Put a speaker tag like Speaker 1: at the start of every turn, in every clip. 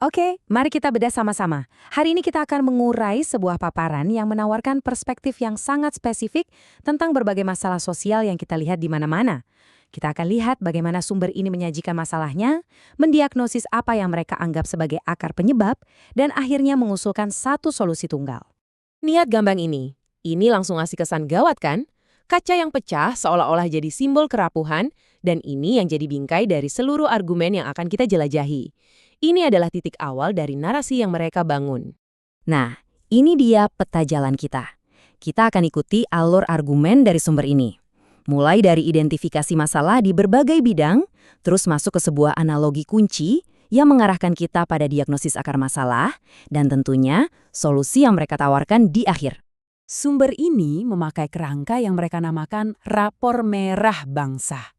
Speaker 1: Oke, mari kita bedah sama-sama. Hari ini kita akan mengurai sebuah paparan yang menawarkan perspektif yang sangat spesifik tentang berbagai masalah sosial yang kita lihat di mana-mana. Kita akan lihat bagaimana sumber ini menyajikan masalahnya, mendiagnosis apa yang mereka anggap sebagai akar penyebab, dan akhirnya mengusulkan satu solusi tunggal.
Speaker 2: Niat gambar ini langsung ngasih kesan gawat kan? Kaca yang pecah seolah-olah jadi simbol kerapuhan, dan ini yang jadi bingkai dari seluruh argumen yang akan kita jelajahi. Ini adalah titik awal dari narasi yang mereka bangun.
Speaker 1: Nah, ini dia peta jalan kita. Kita akan ikuti alur argumen dari sumber ini. Mulai dari identifikasi masalah di berbagai bidang, terus masuk ke sebuah analogi kunci yang mengarahkan kita pada diagnosis akar masalah, dan tentunya solusi yang mereka tawarkan di akhir.
Speaker 3: Sumber ini memakai kerangka yang mereka namakan rapor merah bangsa.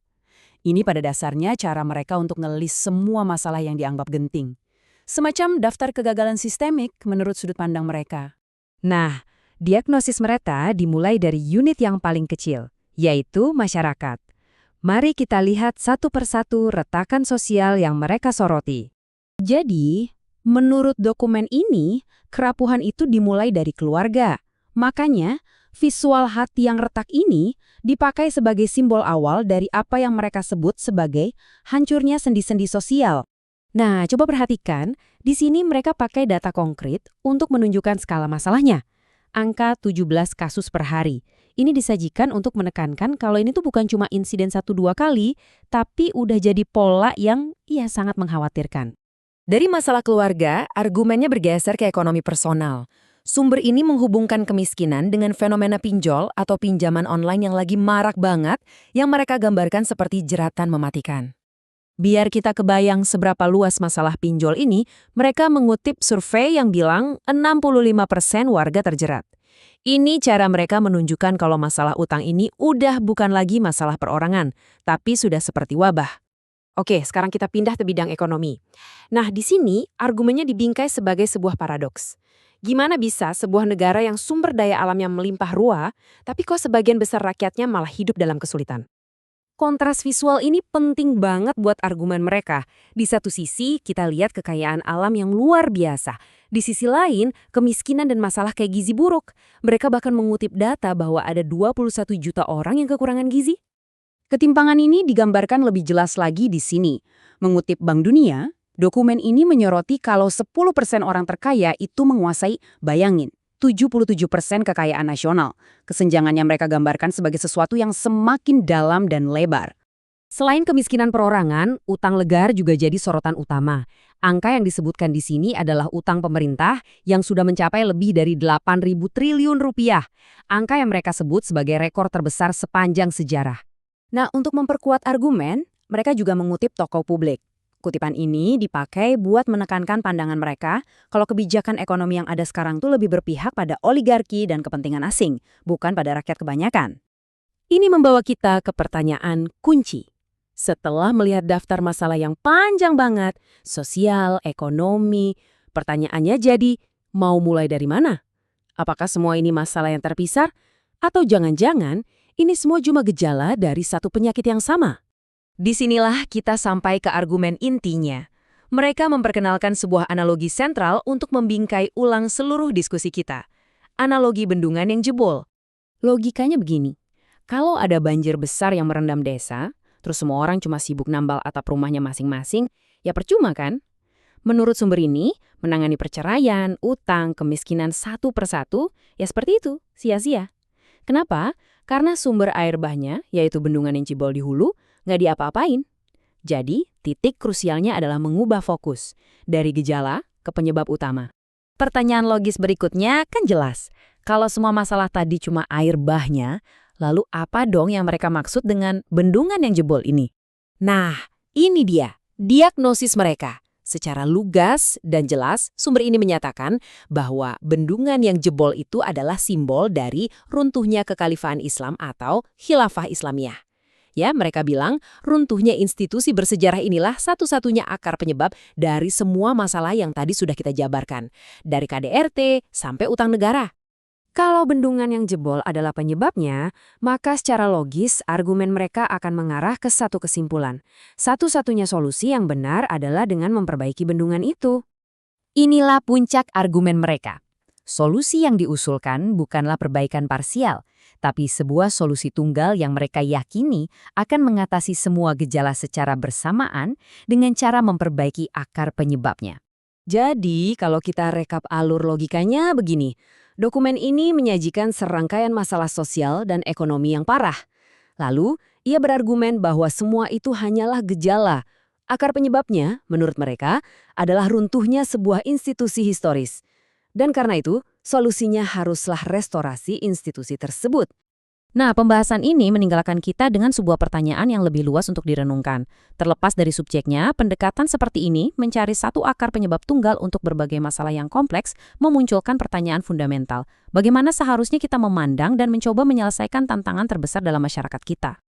Speaker 3: Ini pada dasarnya cara mereka untuk ngelis semua masalah yang dianggap genting. Semacam daftar kegagalan sistemik menurut sudut pandang mereka.
Speaker 1: Nah, diagnosis mereka dimulai dari unit yang paling kecil, yaitu masyarakat. Mari kita lihat satu persatu retakan sosial yang mereka soroti. Jadi, menurut dokumen ini, kerapuhan itu dimulai dari keluarga. Makanya, visual hati yang retak ini dipakai sebagai simbol awal dari apa yang mereka sebut sebagai hancurnya sendi-sendi sosial. Nah, coba perhatikan, di sini mereka pakai data konkret untuk menunjukkan skala masalahnya. Angka 17 kasus per hari. Ini disajikan untuk menekankan kalau ini tuh bukan cuma insiden 1-2 kali, tapi udah jadi pola yang sangat mengkhawatirkan.
Speaker 2: Dari masalah keluarga, argumennya bergeser ke ekonomi personal. Sumber ini menghubungkan kemiskinan dengan fenomena pinjol atau pinjaman online yang lagi marak banget, yang mereka gambarkan seperti jeratan mematikan. Biar kita kebayang seberapa luas masalah pinjol ini, mereka mengutip survei yang bilang 65% warga terjerat. Ini cara mereka menunjukkan kalau masalah utang ini udah bukan lagi masalah perorangan, tapi sudah seperti wabah. Oke, sekarang kita pindah ke bidang ekonomi. Nah, di sini argumennya dibingkai sebagai sebuah paradoks. Gimana bisa sebuah negara yang sumber daya alamnya melimpah ruah, tapi kok sebagian besar rakyatnya malah hidup dalam kesulitan? Kontras visual ini penting banget buat argumen mereka. Di satu sisi, kita lihat kekayaan alam yang luar biasa. Di sisi lain, kemiskinan dan masalah kayak gizi buruk. Mereka bahkan mengutip data bahwa ada 21 juta orang yang kekurangan gizi.
Speaker 3: Ketimpangan ini digambarkan lebih jelas lagi di sini. Mengutip Bank Dunia, dokumen ini menyoroti kalau 10% orang terkaya itu menguasai, bayangin, 77% kekayaan nasional. Kesenjangannya mereka gambarkan sebagai sesuatu yang semakin dalam dan lebar.
Speaker 1: Selain kemiskinan perorangan, utang negara juga jadi sorotan utama. Angka yang disebutkan di sini adalah utang pemerintah yang sudah mencapai lebih dari 8.000 triliun rupiah. Angka yang mereka sebut sebagai rekor terbesar sepanjang sejarah.
Speaker 3: Nah, untuk memperkuat argumen, mereka juga mengutip tokoh publik. Kutipan ini dipakai buat menekankan pandangan mereka kalau kebijakan ekonomi yang ada sekarang tuh lebih berpihak pada oligarki dan kepentingan asing, bukan pada rakyat kebanyakan.
Speaker 2: Ini membawa kita ke pertanyaan kunci. Setelah melihat daftar masalah yang panjang banget, sosial, ekonomi, pertanyaannya jadi, mau mulai dari mana? Apakah semua ini masalah yang terpisah? Atau jangan-jangan ini semua cuma gejala dari satu penyakit yang sama?
Speaker 1: Disinilah kita sampai ke argumen intinya. Mereka memperkenalkan sebuah analogi sentral untuk membingkai ulang seluruh diskusi kita. Analogi bendungan yang jebol. Logikanya begini, kalau ada banjir besar yang merendam desa, terus semua orang cuma sibuk nambal atap rumahnya masing-masing, ya percuma kan? Menurut sumber ini, menangani perceraian, utang, kemiskinan satu persatu, ya seperti itu, sia-sia. Kenapa? Karena sumber air bahnya, yaitu bendungan yang jebol di hulu, nggak diapa-apain. Jadi, titik krusialnya adalah mengubah fokus dari gejala ke penyebab utama. Pertanyaan logis berikutnya kan jelas. Kalau semua masalah tadi cuma air bahnya, lalu apa dong yang mereka maksud dengan bendungan yang jebol ini? Nah, ini dia, diagnosis mereka. Secara lugas dan jelas, sumber ini menyatakan bahwa bendungan yang jebol itu adalah simbol dari runtuhnya kekhalifahan Islam atau khilafah Islamiyah. Ya, mereka bilang runtuhnya institusi bersejarah inilah satu-satunya akar penyebab dari semua masalah yang tadi sudah kita jabarkan. Dari KDRT sampai utang negara. Kalau bendungan yang jebol adalah penyebabnya, maka secara logis argumen mereka akan mengarah ke satu kesimpulan. Satu-satunya solusi yang benar adalah dengan memperbaiki bendungan itu.
Speaker 3: Inilah puncak argumen mereka. Solusi yang diusulkan bukanlah perbaikan parsial, tapi sebuah solusi tunggal yang mereka yakini akan mengatasi semua gejala secara bersamaan dengan cara memperbaiki akar penyebabnya.
Speaker 1: Jadi, kalau kita rekap alur logikanya begini, dokumen ini menyajikan serangkaian masalah sosial dan ekonomi yang parah. Lalu, ia berargumen bahwa semua itu hanyalah gejala. Akar penyebabnya, menurut mereka, adalah runtuhnya sebuah institusi historis. Dan karena itu, solusinya haruslah restorasi institusi tersebut.
Speaker 3: Nah, pembahasan ini meninggalkan kita dengan sebuah pertanyaan yang lebih luas untuk direnungkan. Terlepas dari subjeknya, pendekatan seperti ini mencari satu akar penyebab tunggal untuk berbagai masalah yang kompleks memunculkan pertanyaan fundamental. Bagaimana seharusnya kita memandang dan mencoba menyelesaikan tantangan terbesar dalam masyarakat kita?